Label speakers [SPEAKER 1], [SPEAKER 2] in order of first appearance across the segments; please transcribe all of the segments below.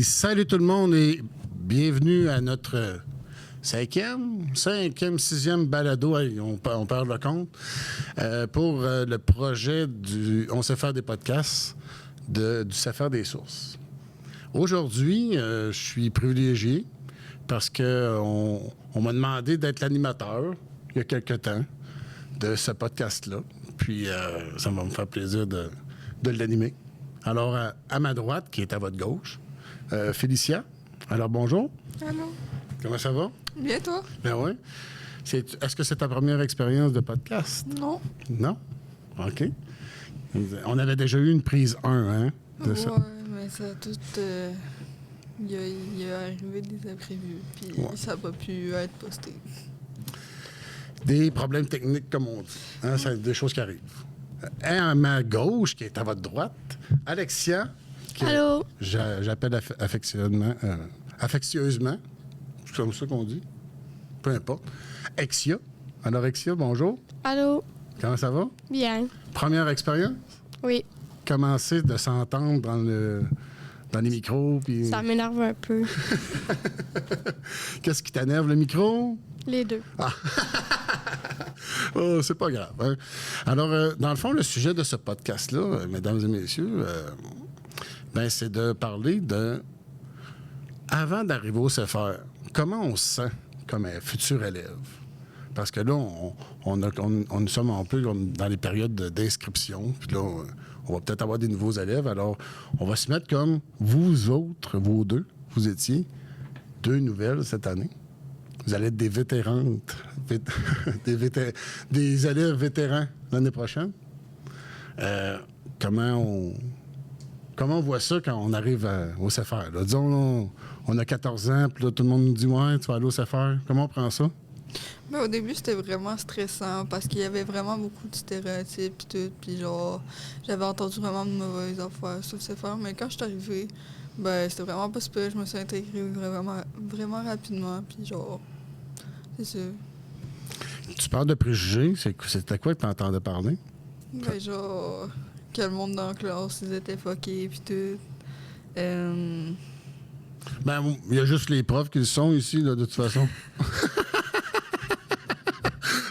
[SPEAKER 1] salut tout le monde et bienvenue à notre cinquième, sixième balado, on perd le compte, pour le projet du On sait faire des podcasts, du sait faire des sources. Aujourd'hui, je suis privilégié parce qu'on m'a demandé d'être l'animateur il y a quelque temps de ce podcast-là. Puis ça va me faire plaisir de l'animer. Alors, à ma droite, qui est à votre gauche, Félicia. Alors, bonjour.
[SPEAKER 2] Allô.
[SPEAKER 1] Comment ça va?
[SPEAKER 2] Bien, toi?
[SPEAKER 1] Ben oui. Est-ce que c'est ta première expérience de podcast?
[SPEAKER 2] Non.
[SPEAKER 1] Non? OK. On avait déjà eu une prise 1, hein? De ça.
[SPEAKER 2] Ouais, mais ça a tout... Il y a arrivé des imprévus, puis ça n'a pas pu être posté.
[SPEAKER 1] Des problèmes techniques, comme on dit. Hein? C'est des choses qui arrivent. À ma gauche, qui est à votre droite, Alexia.
[SPEAKER 3] Allô?
[SPEAKER 1] J'appelle affectueusement. C'est comme ça qu'on dit. Peu importe. Exia. Alors, Exia, bonjour.
[SPEAKER 3] Allô?
[SPEAKER 1] Comment ça va?
[SPEAKER 3] Bien.
[SPEAKER 1] Première expérience?
[SPEAKER 3] Oui.
[SPEAKER 1] Commencer de s'entendre dans les micros. Puis...
[SPEAKER 3] Ça m'énerve un peu.
[SPEAKER 1] Qu'est-ce qui t'énerve, le micro?
[SPEAKER 3] Les deux.
[SPEAKER 1] Ah. Oh, c'est pas grave. Hein? Alors, dans le fond, le sujet de ce podcast-là, mesdames et messieurs, c'est de parler de... Avant d'arriver au CFR, comment on se sent comme un futur élève? Parce que là, on sommes un peu dans les périodes d'inscription. Puis là, on va peut-être avoir des nouveaux élèves. Alors, on va se mettre comme vous autres, vous deux, vous étiez deux nouvelles cette année. Vous allez être des vétérantes, des élèves vétérans l'année prochaine. Comment on voit ça quand on arrive au CFR? Là, disons, là, on a 14 ans, puis là, tout le monde nous dit « Ouais, tu vas aller au CFR. » Comment on prend ça?
[SPEAKER 2] Ben, au début, c'était vraiment stressant parce qu'il y avait vraiment beaucoup de stéréotypes et tout. Puis genre, j'avais entendu vraiment de mauvaises affaires sur le CFR. Mais quand je suis arrivée, c'était vraiment pas super. Je me suis intégrée vraiment rapidement. Puis genre, c'est ça.
[SPEAKER 1] Tu parles de préjugés. C'était quoi que tu entendais parler?
[SPEAKER 2] Ben genre, que le monde dans la classe, ils étaient fuckés puis tout.
[SPEAKER 1] Il y a juste les profs qui le sont ici, là, de toute façon.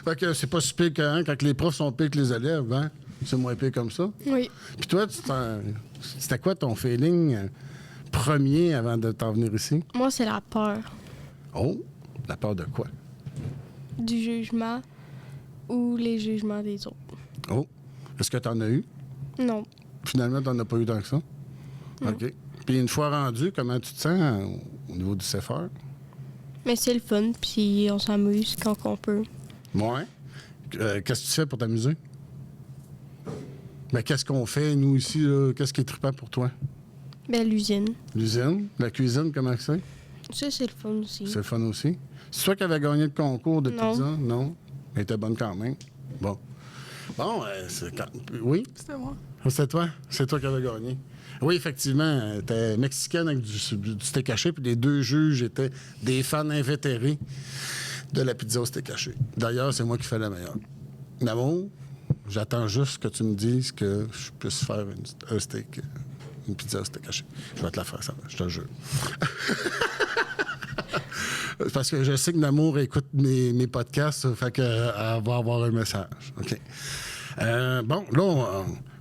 [SPEAKER 1] Fait que c'est pas si pire quand les profs sont pires que les élèves, hein? C'est moins pire comme ça.
[SPEAKER 3] Oui.
[SPEAKER 1] Puis toi, c'était quoi ton feeling premier avant de t'en venir ici?
[SPEAKER 3] Moi, c'est la peur.
[SPEAKER 1] Oh, la peur de quoi?
[SPEAKER 3] Du jugement ou les jugements des autres.
[SPEAKER 1] Oh, est-ce que t'en as eu?
[SPEAKER 3] Non.
[SPEAKER 1] Finalement, t'en as pas eu tant que ça?
[SPEAKER 3] Non.
[SPEAKER 1] OK. Puis une fois rendu, comment tu te sens au niveau du CFR?
[SPEAKER 3] Mais c'est le fun, puis on s'amuse quand on peut.
[SPEAKER 1] Ouais. Qu'est-ce que tu fais pour t'amuser? Ben, qu'est-ce qu'on fait, nous, ici, là? Qu'est-ce qui est trippant pour toi?
[SPEAKER 3] Ben, l'usine.
[SPEAKER 1] L'usine? La cuisine, comment c'est?
[SPEAKER 3] Ça, c'est le fun aussi.
[SPEAKER 1] C'est le fun aussi. C'est toi qui avais gagné le concours de
[SPEAKER 3] Non.
[SPEAKER 1] pizza? Non. Elle était bonne quand même. Bon. Bon, oui?
[SPEAKER 2] C'était moi.
[SPEAKER 1] C'est toi? C'est toi qui avais gagné. Oui, effectivement. T'es mexicaine avec du steak haché, puis les deux juges étaient des fans invétérés de la pizza au steak haché. D'ailleurs, c'est moi qui fais la meilleure. D'amour, j'attends juste que tu me dises que je puisse faire un steak, une pizza au steak haché. Je vais te la faire, ça va, je te le jure. Parce que je sais que Namour écoute mes podcasts, ça fait qu'elle va avoir un message. OK.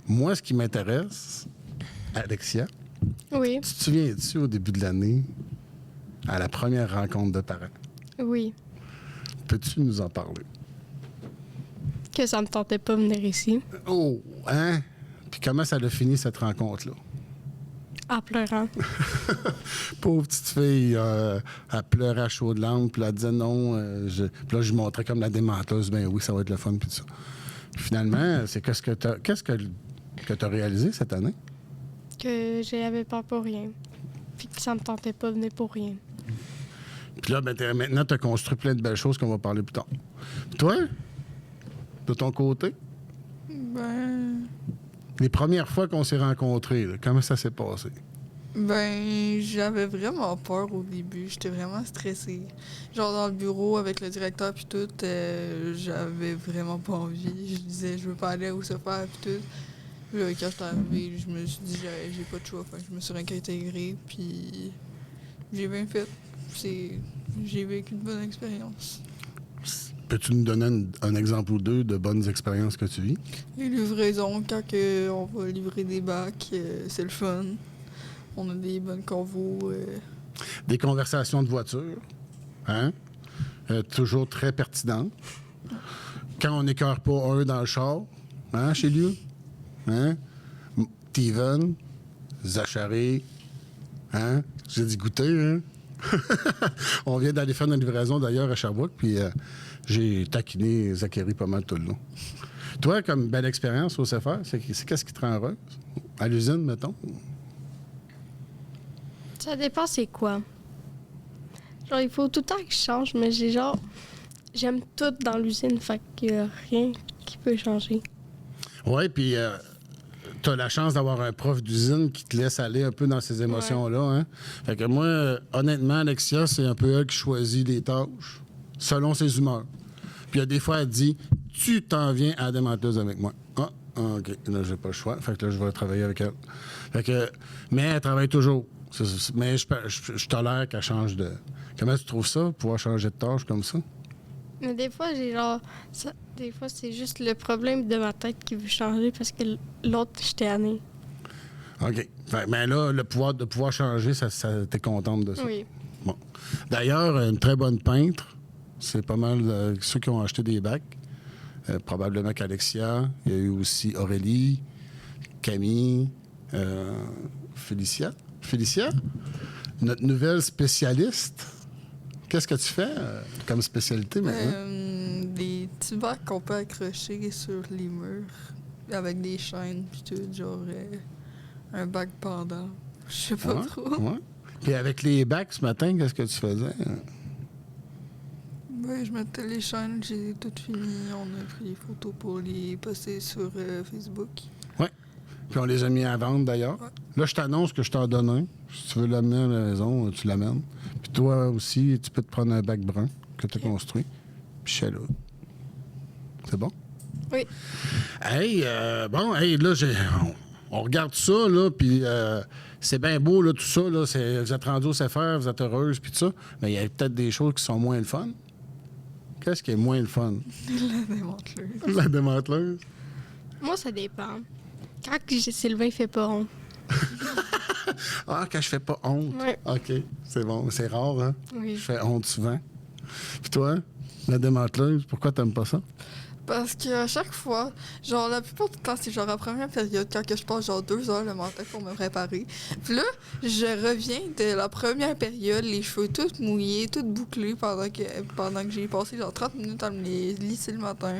[SPEAKER 1] Moi, ce qui m'intéresse, Alexia,
[SPEAKER 3] Oui.
[SPEAKER 1] tu te souviens-tu au début de l'année, à la première rencontre de parents?
[SPEAKER 3] Oui.
[SPEAKER 1] Peux-tu nous en parler?
[SPEAKER 3] Que ça me tentait pas de venir ici.
[SPEAKER 1] Oh, hein? Puis comment ça a fini, cette rencontre-là?
[SPEAKER 3] En pleurant.
[SPEAKER 1] Pauvre petite fille, elle pleurait à chaudes larmes, puis elle disait non. Puis là, je lui montrais comme la démenteuse, ben oui, ça va être le fun, puis tout ça. Puis finalement, c'est qu'est-ce que t'as réalisé cette année?
[SPEAKER 3] Que j'avais peur pour rien. Puis que ça me tentait pas de venir pour rien.
[SPEAKER 1] Puis là, maintenant, tu as construit plein de belles choses qu'on va parler plus tard. Toi, de ton côté, les premières fois qu'on s'est rencontrés, là, comment ça s'est passé?
[SPEAKER 2] J'avais vraiment peur au début. J'étais vraiment stressée. Genre dans le bureau avec le directeur puis tout, j'avais vraiment pas envie. Je disais je veux pas aller où se faire puis tout. Puis là, quand je suis arrivée, je me suis dit j'ai pas de choix. Fait que je me suis réintégrée puis j'ai bien fait. J'ai vécu une bonne expérience.
[SPEAKER 1] Peux-tu nous donner un exemple ou deux de bonnes expériences que tu vis?
[SPEAKER 2] Les livraisons, quand on va livrer des bacs, c'est le fun. On a des bonnes convos.
[SPEAKER 1] Des conversations de voiture, hein? Toujours très pertinentes. Quand on n'écœure pas un dans le char, hein, chez lui? Hein? Steven, Zachary, hein? J'ai dit goûter, hein? On vient d'aller faire une livraison d'ailleurs à Sherbrooke, puis j'ai taquiné Zachary pas mal tout le long. Toi, comme belle expérience au CFR, c'est qu'est-ce qui te rend heureuse? À l'usine, mettons?
[SPEAKER 3] Ça dépend c'est quoi. Genre, il faut tout le temps que je change, mais j'aime tout dans l'usine, fait qu'il n'y a rien qui peut changer.
[SPEAKER 1] Oui, puis tu as la chance d'avoir un prof d'usine qui te laisse aller un peu dans ces émotions-là. Hein? Fait que moi, honnêtement, Alexia, c'est un peu elle qui choisit les tâches selon ses humeurs. Puis il y a des fois, elle dit « Tu t'en viens à la démanteuse avec moi. » Ah, OK, là, j'ai pas le choix. Fait que là, je vais travailler avec elle. Fait que, mais elle travaille toujours. Mais je tolère qu'elle change de... Comment tu trouves ça, pouvoir changer de tâche comme ça?
[SPEAKER 3] Mais des fois, des fois, c'est juste le problème de ma tête qui veut changer parce que l'autre, je t'ai année.
[SPEAKER 1] OK. Mais là, de pouvoir changer, ça t'es contente de ça?
[SPEAKER 3] Oui.
[SPEAKER 1] Bon. D'ailleurs, une très bonne peintre, c'est pas mal ceux qui ont acheté des bacs. Probablement qu'Alexia, il y a eu aussi Aurélie, Camille, Félicia, notre nouvelle spécialiste. Qu'est-ce que tu fais comme spécialité maintenant?
[SPEAKER 2] Des petits bacs qu'on peut accrocher sur les murs avec des chaînes puis tout, genre un bac pendant. Je sais pas trop.
[SPEAKER 1] Ouais. Puis avec les bacs ce matin, qu'est-ce que tu faisais?
[SPEAKER 2] Ben, je mettais les chaînes, j'ai tout fini. On a pris des photos pour les poster sur Facebook.
[SPEAKER 1] Oui. Puis on les a mis à vendre d'ailleurs.
[SPEAKER 2] Ouais.
[SPEAKER 1] Là, je t'annonce que je t'en donne un. Si tu veux l'amener à la maison, tu l'amènes. Puis toi aussi, tu peux te prendre un bac brun que tu as construit. Puis je suis là. C'est bon?
[SPEAKER 3] Oui.
[SPEAKER 1] Hey, là, on regarde ça, là, puis c'est bien beau, là, tout ça, là. Vous êtes rendus au CFR, vous êtes heureuse, puis tout ça. Mais il y a peut-être des choses qui sont moins le fun. Qu'est-ce qui est moins le fun?
[SPEAKER 2] La démanteleuse.
[SPEAKER 1] La démanteleuse?
[SPEAKER 3] Moi, ça dépend. Quand Sylvain fait pas honte.
[SPEAKER 1] Ah, quand je fais pas honte.
[SPEAKER 3] Oui.
[SPEAKER 1] OK, c'est bon. C'est rare, hein?
[SPEAKER 3] Oui.
[SPEAKER 1] Je fais honte souvent. Puis toi, la démanteleuse, pourquoi t'aimes pas ça?
[SPEAKER 2] Parce qu'à chaque fois, genre la plupart du temps, c'est genre la première période quand que je passe genre 2 heures le matin pour me préparer. Puis là, je reviens de la première période, les cheveux tous mouillés, tous bouclés pendant que j'ai passé genre 30 minutes à me les lisser le matin.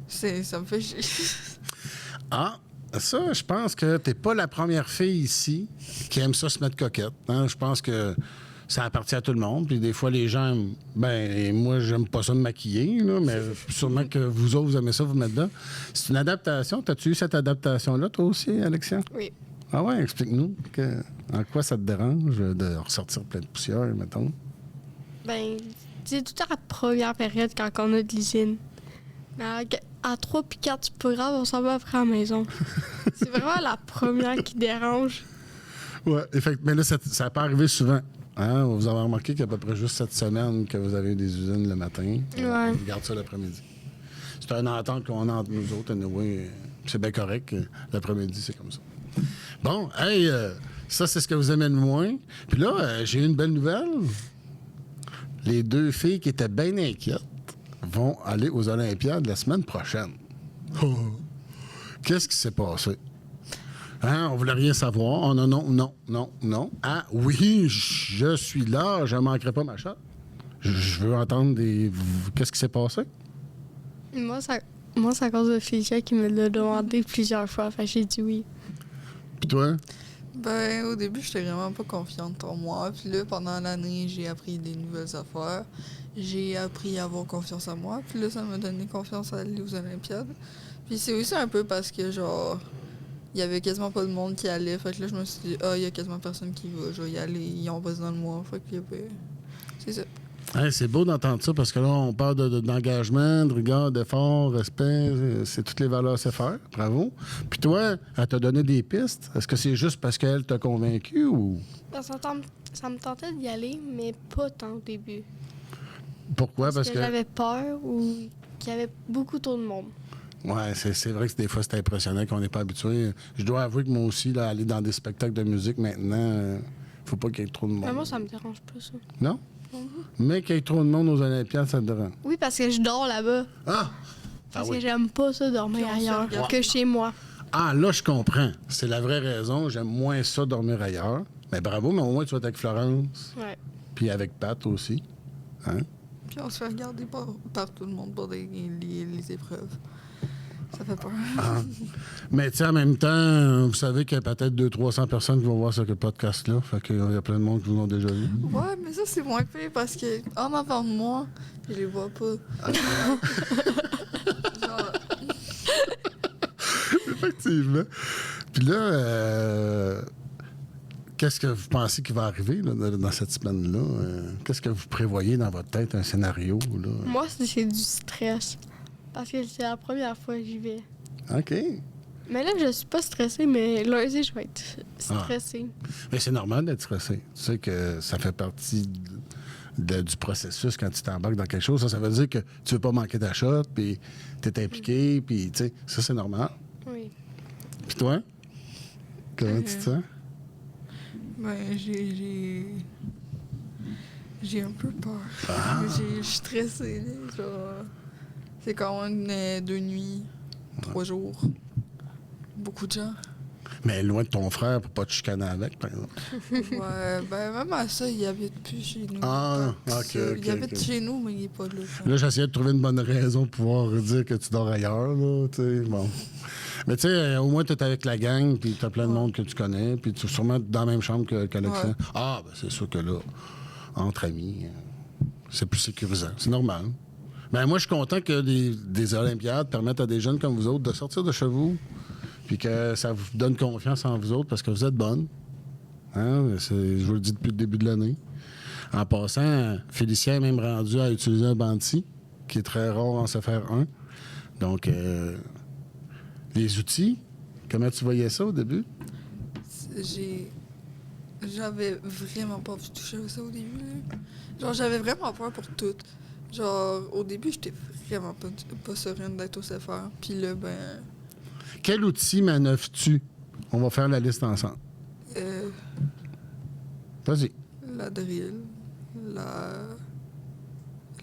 [SPEAKER 2] Ça me fait chier.
[SPEAKER 1] Ah, ça, je pense que t'es pas la première fille ici qui aime ça se mettre coquette. Hein? Je pense que ça appartient à tout le monde. Puis des fois, les gens... moi, j'aime pas ça me maquiller, là, mais sûrement que vous autres, vous aimez ça vous mettre là. C'est une adaptation. T'as-tu eu cette adaptation-là, toi aussi, Alexia?
[SPEAKER 3] Oui.
[SPEAKER 1] Ah ouais, explique-nous. En quoi ça te dérange de ressortir plein de poussière, mettons?
[SPEAKER 3] Ben, c'est tout à la première période quand on a de l'usine. Mais à 3 puis 4, c'est pas grave, on s'en va après à la maison. C'est vraiment la première qui dérange.
[SPEAKER 1] Oui, mais là, ça n'a pas arrivé souvent. Hein? Vous avez remarqué qu'il y a à peu près juste cette semaine que vous avez eu des usines le matin.
[SPEAKER 3] Ouais.
[SPEAKER 1] On garde ça l'après-midi. C'est une entente qu'on a entre nous autres. Anyway, c'est bien correct. L'après-midi, c'est comme ça. Bon, hey, ça, c'est ce que vous aimez le moins. Puis là, j'ai une belle nouvelle. Les 2 filles qui étaient bien inquiètes vont aller aux Olympiades la semaine prochaine. Oh. Qu'est-ce qui s'est passé? Hein, on voulait rien savoir. Oh, non. Ah oui, je suis là, je ne manquerai pas ma shot. Je veux entendre des... Qu'est-ce qui s'est passé?
[SPEAKER 3] Moi, c'est à cause de Félicia qui me l'a demandé plusieurs fois. Fait que j'ai dit oui.
[SPEAKER 1] Puis toi?
[SPEAKER 2] Ben, au début, j'étais vraiment pas confiante en moi. Puis là, pendant l'année, j'ai appris des nouvelles affaires. J'ai appris à avoir confiance en moi. Puis là, ça m'a donné confiance à aller aux Olympiades. Puis c'est aussi un peu parce que, genre, il y avait quasiment pas de monde qui allait. Fait que là, je me suis dit, il y a quasiment personne qui va. Je vais y aller. Ils ont besoin de moi. Fait que, c'est ça.
[SPEAKER 1] Hein, c'est beau d'entendre ça parce que là, on parle d'engagement, de rigueur, d'effort, respect. C'est toutes les valeurs CFR. Bravo. Puis toi, elle t'a donné des pistes. Est-ce que c'est juste parce qu'elle t'a convaincu ou
[SPEAKER 3] Ça me tentait d'y aller, mais pas tant au début.
[SPEAKER 1] pourquoi?
[SPEAKER 3] Parce que j'avais peur ou qu'il y avait beaucoup trop de monde.
[SPEAKER 1] Ouais, c'est vrai que des fois, c'est impressionnant qu'on n'est pas habitué. Je dois avouer que moi aussi, là, aller dans des spectacles de musique maintenant, faut pas qu'il y ait trop de monde.
[SPEAKER 3] Mais moi, ça me dérange pas, ça.
[SPEAKER 1] Non? Mais qu'il y ait trop de monde aux Olympiades, ça te dérange.
[SPEAKER 3] Oui, parce que je dors là-bas.
[SPEAKER 1] Ah!
[SPEAKER 3] Parce
[SPEAKER 1] oui.
[SPEAKER 3] que j'aime pas ça dormir
[SPEAKER 2] Puis on se
[SPEAKER 3] ailleurs
[SPEAKER 2] regarde.
[SPEAKER 3] que chez moi.
[SPEAKER 1] Ah, là, je comprends. C'est la vraie raison. J'aime moins ça dormir ailleurs. Mais bravo, mais au moins, tu vas être avec Florence.
[SPEAKER 3] Ouais.
[SPEAKER 1] Puis avec Pat aussi. Hein?
[SPEAKER 2] Puis on se fait regarder par tout le monde pour les épreuves. Ça fait peur.
[SPEAKER 1] Ah. Mais tu sais, en même temps, vous savez qu'il y a peut-être 200-300 personnes qui vont voir ce podcast-là. Fait qu'il y a plein de monde qui vous l'ont déjà vu.
[SPEAKER 2] Ouais, mais ça, c'est moins pire parce que en avant de moi, je les vois pas. Genre,
[SPEAKER 1] Effectivement. Puis là, qu'est-ce que vous pensez qui va arriver là, dans cette semaine-là? Qu'est-ce que vous prévoyez dans votre tête, un scénario? Là?
[SPEAKER 3] Moi, c'est du stress. Parce que c'est la première fois que j'y vais.
[SPEAKER 1] OK.
[SPEAKER 3] Mais là, je suis pas stressée, mais lundi, je vais être stressée.
[SPEAKER 1] Mais c'est normal d'être stressé. Tu sais que ça fait partie du processus quand tu t'embarques dans quelque chose. Ça veut dire que tu veux pas manquer ta shot, puis tu es impliqué, puis tu sais, ça, c'est normal.
[SPEAKER 3] Oui.
[SPEAKER 1] Puis toi? Comment tu te sens?
[SPEAKER 2] ben, j'ai un peu peur. Je suis stressée. Là, genre, c'est quand même 2 nuits, 3 jours. Beaucoup de gens.
[SPEAKER 1] Mais loin de ton frère pour pas te chicaner avec, par exemple.
[SPEAKER 2] Ouais, ben même à ça, il habite plus chez nous.
[SPEAKER 1] Ah,
[SPEAKER 2] Tant que
[SPEAKER 1] ok,
[SPEAKER 2] ça.
[SPEAKER 1] ok,
[SPEAKER 2] Il habite
[SPEAKER 1] ok.
[SPEAKER 2] chez nous, mais il est pas là.
[SPEAKER 1] Là, j'essayais de trouver une bonne raison pour pouvoir dire que tu dors ailleurs, là, tu sais, bon. Mais tu sais, au moins, tu es avec la gang, puis tu as plein de monde que tu connais, puis tu es sûrement dans la même chambre qu'Alexandre.
[SPEAKER 2] Ouais.
[SPEAKER 1] Ah, ben c'est sûr que là, entre amis, c'est plus sécurisant. C'est normal. Ben moi, je suis content que des Olympiades permettent à des jeunes comme vous autres de sortir de chez vous, puis que ça vous donne confiance en vous autres parce que vous êtes bonnes. Hein? Je vous le dis depuis le début de l'année. En passant, Félicien est même rendu à utiliser un Banti, qui est très rare en CFR 1. Donc, les outils, comment tu voyais ça au début?
[SPEAKER 2] J'avais vraiment pas envie de toucher à ça au début. Là. Genre, j'avais vraiment peur pour tout. Genre, au début, j'étais vraiment pas sereine d'être au CFR. Puis là, ben,
[SPEAKER 1] Quel outil manœuvres-tu? On va faire la liste ensemble. Vas-y.
[SPEAKER 2] la drill,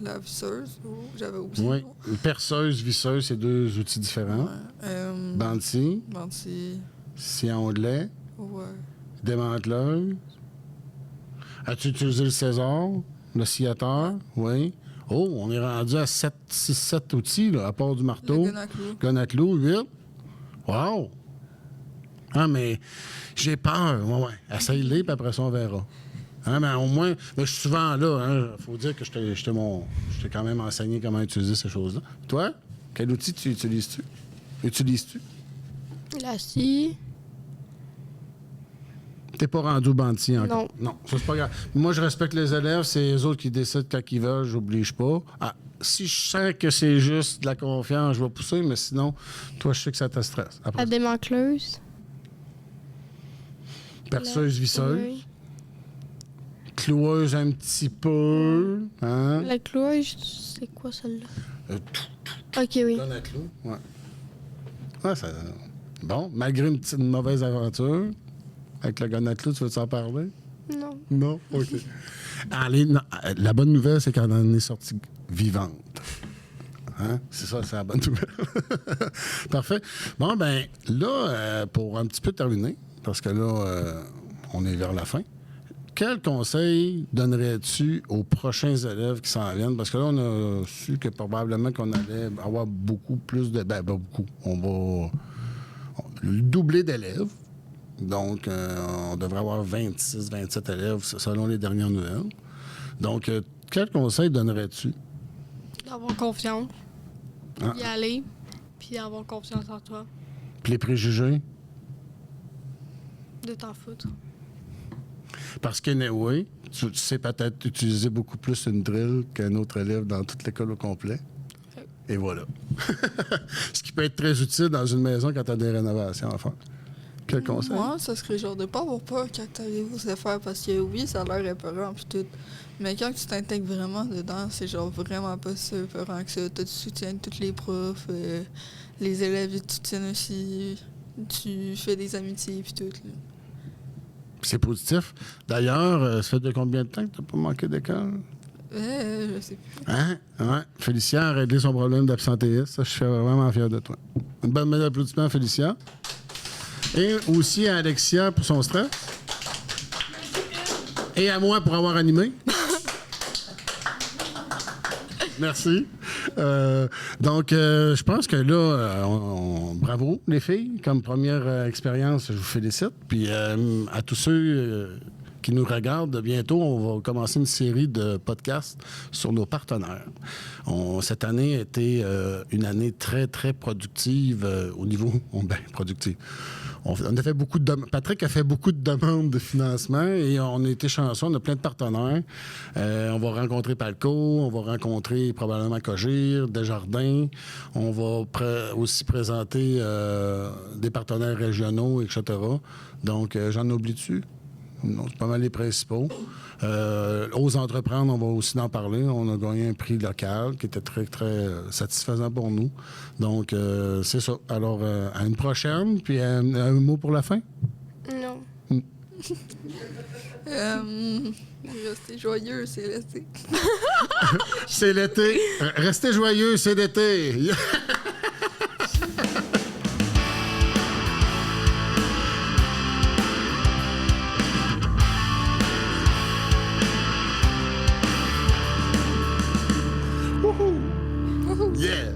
[SPEAKER 2] la visseuse, j'avais oublié.
[SPEAKER 1] Oui. Perceuse, visseuse, c'est 2 outils différents.
[SPEAKER 2] Ouais.
[SPEAKER 1] Banti,
[SPEAKER 2] Menti.
[SPEAKER 1] sillon de lait,
[SPEAKER 2] Ouais.
[SPEAKER 1] démanteleuse. As-tu utilisé le César, le sciateur? Oui. Oh, on est rendu à 6-7 outils, là, à part du marteau.
[SPEAKER 2] Le gun à clous.
[SPEAKER 1] Gun à clous, 8. Wow! Ah, mais j'ai peur. Ouais. Essaye-les, puis après ça, on verra. Hein, mais au moins, mais je suis souvent là. Hein. Faut dire que je t'ai quand même enseigné comment utiliser ces choses-là. Toi, quel outil tu utilises-tu? Utilises-tu?
[SPEAKER 3] La scie.
[SPEAKER 1] T'es pas rendu au Banti encore?
[SPEAKER 3] Non.
[SPEAKER 1] Non, ça, c'est pas grave. Moi, je respecte les élèves. C'est eux autres qui décident quand ils veulent. J'oblige pas. Ah, si je sens que c'est juste de la confiance, je vais pousser. Mais sinon, toi, je sais que ça te stresse. Après,
[SPEAKER 3] La démanteuse.
[SPEAKER 1] perceuse, visseuse.
[SPEAKER 3] Oui.
[SPEAKER 1] Cloueuse un petit peu. Hein?
[SPEAKER 3] La cloueuse, c'est quoi celle-là?
[SPEAKER 1] Euh,
[SPEAKER 3] Ok, oui.
[SPEAKER 1] Gun à clous. Ouais. Ouais, ça... Bon, malgré une mauvaise aventure, avec le gun à clous, tu veux t'en parler?
[SPEAKER 3] Non.
[SPEAKER 1] Non? OK. La bonne nouvelle, c'est qu'elle en est sortie vivante. Hein? C'est ça, c'est la bonne nouvelle. Parfait. Bon, ben là, pour un petit peu terminer, parce que là, on est vers la fin, quel conseil donnerais-tu aux prochains élèves qui s'en viennent? Parce que là, on a su que probablement qu'on allait avoir beaucoup plus de... Ben, beaucoup. On va doubler d'élèves. Donc, on devrait avoir 26, 27 élèves selon les dernières nouvelles. Donc, quel conseil donnerais-tu?
[SPEAKER 3] D'avoir confiance.
[SPEAKER 1] Ah.
[SPEAKER 3] Y aller. Puis avoir confiance en toi.
[SPEAKER 1] Puis les préjugés?
[SPEAKER 3] De t'en foutre.
[SPEAKER 1] Parce que, oui, tu sais peut-être utiliser beaucoup plus une drill qu'un autre élève dans toute l'école au complet. Et voilà. Ce qui peut être très utile dans une maison quand tu as des rénovations à faire. Quel conseil?
[SPEAKER 2] Moi, ça serait genre de pas avoir peur quand t'arrives aux affaires parce que oui, ça a l'air épeurant pis tout. Mais quand tu t'intègres vraiment dedans, c'est genre vraiment pas si épeurant que ça. T'as du soutien de tous les profs, les élèves ils te soutiennent aussi. Tu fais des amitiés pis tout. Là.
[SPEAKER 1] C'est positif. D'ailleurs, ça fait de combien de temps que tu n'as pas manqué d'école?
[SPEAKER 2] Je sais plus.
[SPEAKER 1] Hein? Ouais. Félicia a réglé son problème d'absentéisme. Ça, je suis vraiment fier de toi. Une bonne main d'applaudissement à Félicia. Et aussi à Alexia pour son stress. Et à moi pour avoir animé. Merci. Donc, je pense que là, bravo les filles. Comme première expérience, je vous félicite. Puis à tous ceux qui nous regardent, bientôt, on va commencer une série de podcasts sur nos partenaires. Cette année a été une année très, très productive au niveau... productive. On a fait beaucoup de Patrick a fait beaucoup de demandes de financement et on a été chanceux. On a plein de partenaires. On va rencontrer Palco, on va rencontrer probablement Cogir, Desjardins. On va aussi présenter des partenaires régionaux, etc. Donc, j'en oublie-tu? Non, c'est pas mal les principaux. Aux entreprendre, on va aussi en parler. On a gagné un prix local qui était très, très satisfaisant pour nous. Donc, c'est ça. Alors, à une prochaine. Puis, un mot pour la fin?
[SPEAKER 3] Non.
[SPEAKER 2] Restez joyeux, c'est l'été.
[SPEAKER 1] C'est l'été. Restez joyeux, c'est l'été. Yeah!